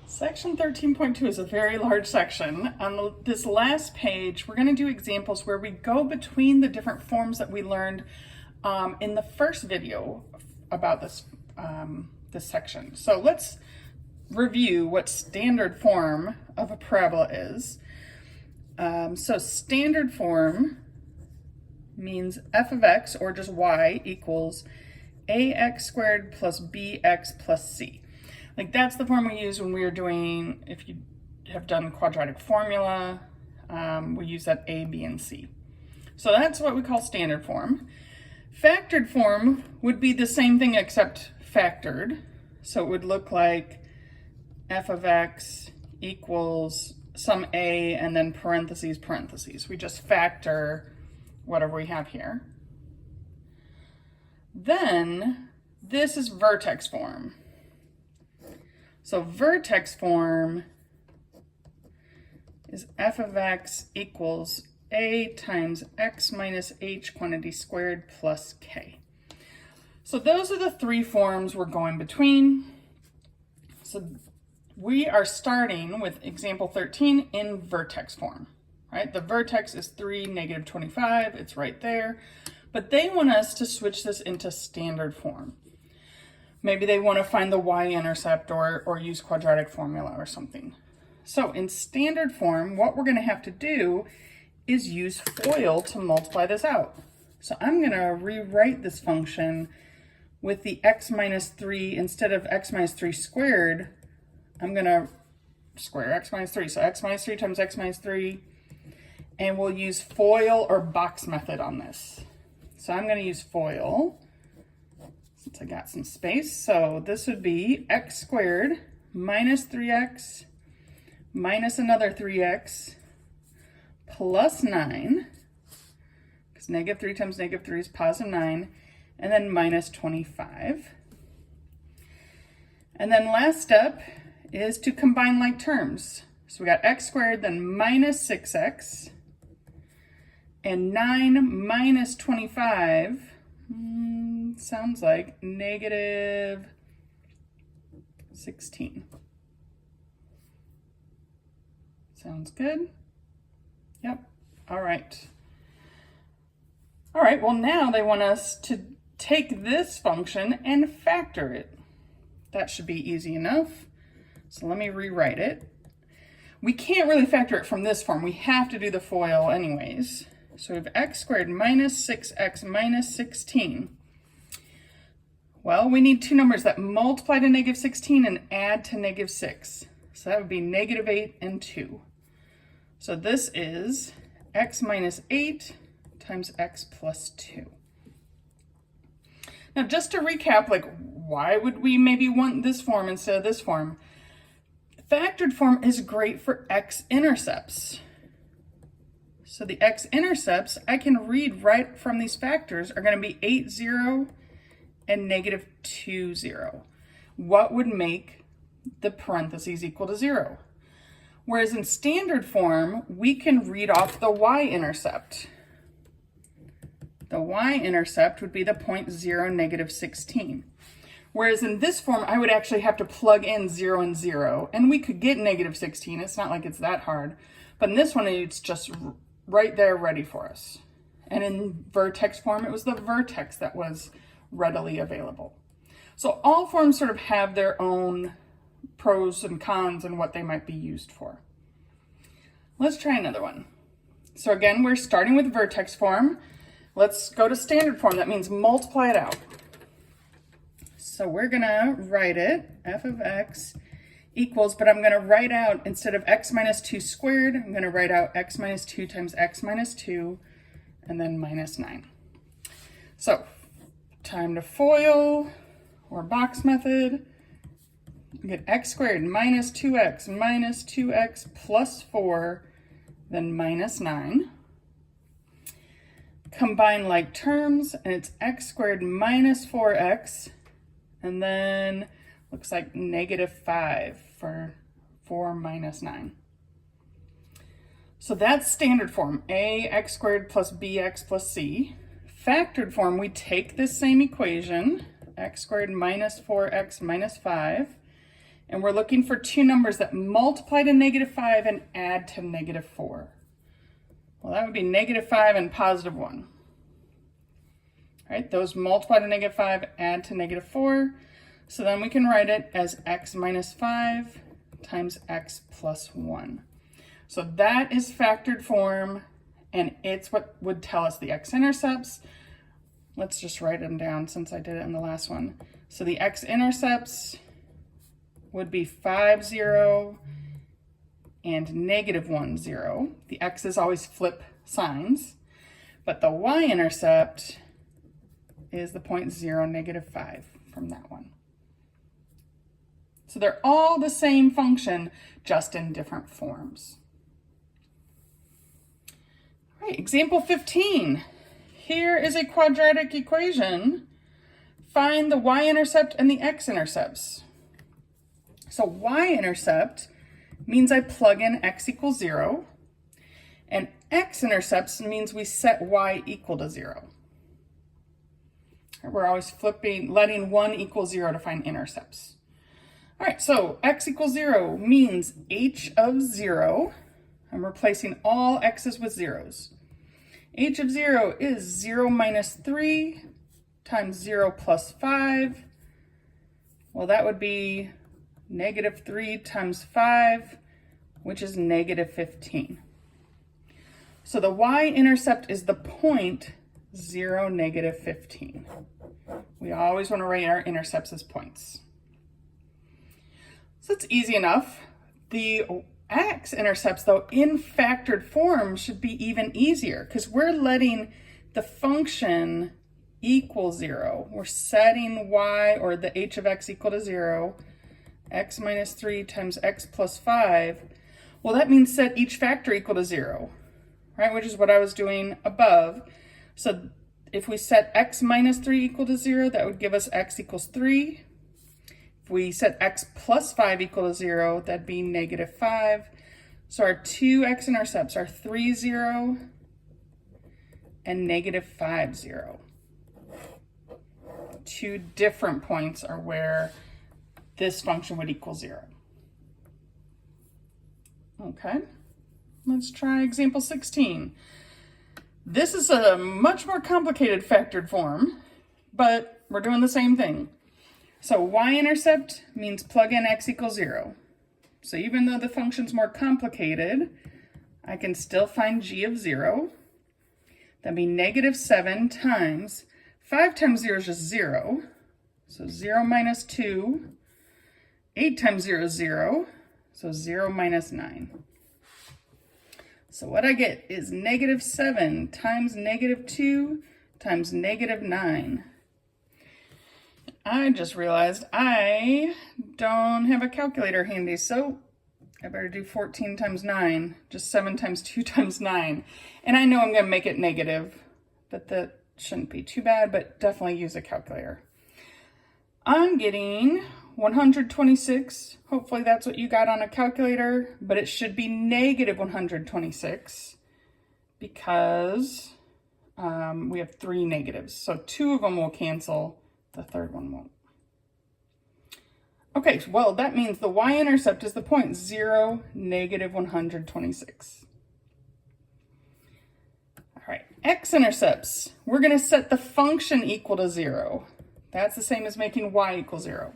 Section 13.2 is a very large section. On this last page, we're going to do examples where we go between the different forms that we learned in the first video about this section. So let's review what standard form of a parabola is. So standard form means f of x, or just y, equals ax squared plus bx plus c. Like that's the form we use when we are doing, if you have done quadratic formula, we use that a, b, and c. So that's what we call standard form. Factored form would be the same thing except factored. So it would look like f of x equals some a and then parentheses, parentheses. We just factor whatever we have here. Then this is vertex form. So vertex form is f of x equals a times x minus h quantity squared plus k. So those are the three forms we're going between. So we are starting with example 13 in vertex form, right? The vertex is 3, negative 25, it's right there. But they want us to switch this into standard form. Maybe they want to find the y-intercept or use quadratic formula or something. So in standard form, what we're going to have to do is use FOIL to multiply this out. So I'm going to rewrite this function with the x minus 3, instead of x minus 3 squared, I'm going to square x minus 3. So x minus 3 times x minus 3, and we'll use FOIL or box method on this. So I'm going to use FOIL. Since I got some space, so this would be x squared minus 3x minus another 3x plus 9, because negative 3 times negative 3 is positive 9, and then minus 25. And then last step is to combine like terms. So we got x squared, then minus 6x, and 9 minus 25, sounds like negative 16. Sounds good? Yep. All right. All right, well now they want us to take this function and factor it. That should be easy enough. So let me rewrite it. We can't really factor it from this form. We have to do the FOIL anyways. So we have x squared minus 6x minus 16. Well, we need two numbers that multiply to negative 16 and add to negative 6. So that would be negative 8 and 2. So this is x minus 8 times x plus 2. Now just to recap, like why would we maybe want this form instead of this form? Factored form is great for x-intercepts. So the x-intercepts I can read right from these factors are going to be 8, 0, and negative 2, 0. What would make the parentheses equal to 0? Whereas in standard form, we can read off the y-intercept. The y-intercept would be the point 0, negative 16. Whereas in this form, I would actually have to plug in 0 and 0, and we could get negative 16. It's not like it's that hard. But in this one, it's just right there ready for us. And in vertex form, it was the vertex that was readily available. So all forms sort of have their own pros and cons and what they might be used for. Let's try another one. So again, we're starting with vertex form. Let's go to standard form. That means multiply it out. So we're gonna write it, f of x equals, but I'm gonna write out, instead of x minus 2 squared, I'm gonna write out x minus 2 times x minus 2, and then minus 9. So time to FOIL or box method. You get x squared minus 2x plus 4, then minus 9. Combine like terms, and it's x squared minus 4x, and then looks like negative 5 for 4 minus 9. So that's standard form, ax squared plus bx plus c. Factored form, we take this same equation, x squared minus 4x minus 5, And we're looking for two numbers that multiply to -5 and add to -4. Well, that would be -5 and +1. All right, those multiply to -5, add to -4. So then we can write it as x minus 5 times x plus 1. So that is factored form, and it's what would tell us the x-intercepts. Let's just write them down since I did it in the last one. So the x-intercepts would be 5, 0, and -1, 0. The x's always flip signs, but the y-intercept is the point 0, -5 from that one. So they're all the same function, just in different forms. All right, example 15. Here is a quadratic equation. Find the y-intercept and the x-intercepts. So y-intercept means I plug in x equals 0, and x-intercepts means we set y equal to 0. We're always letting 1 equal 0 to find intercepts. All right, so x equals 0 means h of 0. I'm replacing all x's with zeros. H of 0 is 0 minus 3 times 0 plus 5. Well, that would be -3 times 5, which is -15. So the y-intercept is the point 0, -15. We always want to write our intercepts as points. So it's easy enough. The x-intercepts, though, in factored form should be even easier because we're letting the function equal 0. We're setting y, or the h of x, equal to 0. X minus 3 times x plus 5. Well, that means set each factor equal to 0, right? Which is what I was doing above. So if we set x minus 3 equal to 0, that would give us x equals 3. If we set x plus 5 equal to 0, that'd be -5. So our two x-intercepts are 3, 0 and -5, 0. Two different points are where this function would equal 0. Okay, let's try example 16. This is a much more complicated factored form, but we're doing the same thing. So y-intercept means plug in x equals 0. So even though the function's more complicated, I can still find g of 0. That'd be -7 times 5 times 0 is just 0. So 0 minus 2. 8 times 0 is 0. So 0 minus 9. So what I get is -7 times -2 times -9. I just realized I don't have a calculator handy, so I better do 14 times 9, just 7 times 2 times 9. And I know I'm going to make it negative, but that shouldn't be too bad, but definitely use a calculator. I'm getting 126. Hopefully that's what you got on a calculator, but it should be -126 because we have 3 negatives. So 2 of them will cancel, the third one won't. Okay, well, that means the y-intercept is the point 0, -126. All right, x-intercepts. We're going to set the function equal to 0. That's the same as making y equal 0.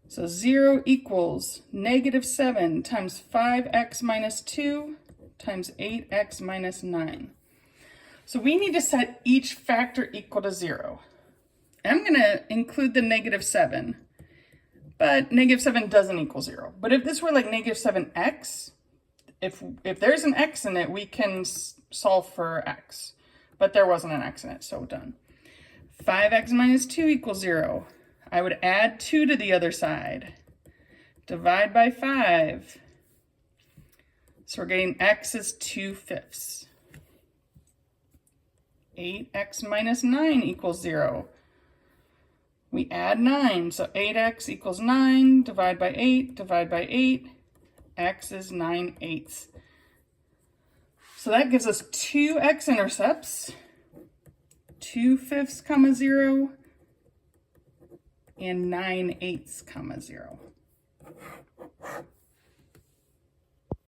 So 0 equals -7 times 5x minus 2 times 8x minus 9. So we need to set each factor equal to 0. I'm going to include the -7, but -7 doesn't equal 0. But if this were like -7x, if there's an x in it, we can solve for x. But there wasn't an x in it, so done. 5x minus 2 equals 0. I would add 2 to the other side. Divide by 5. So we're getting x is 2/5. 8x minus 9 equals 0. We add 9, so 8x equals 9, divide by 8, divide by 8, x is 9/8. So that gives us 2 x-intercepts, 2/5, 0, and 9/8, 0.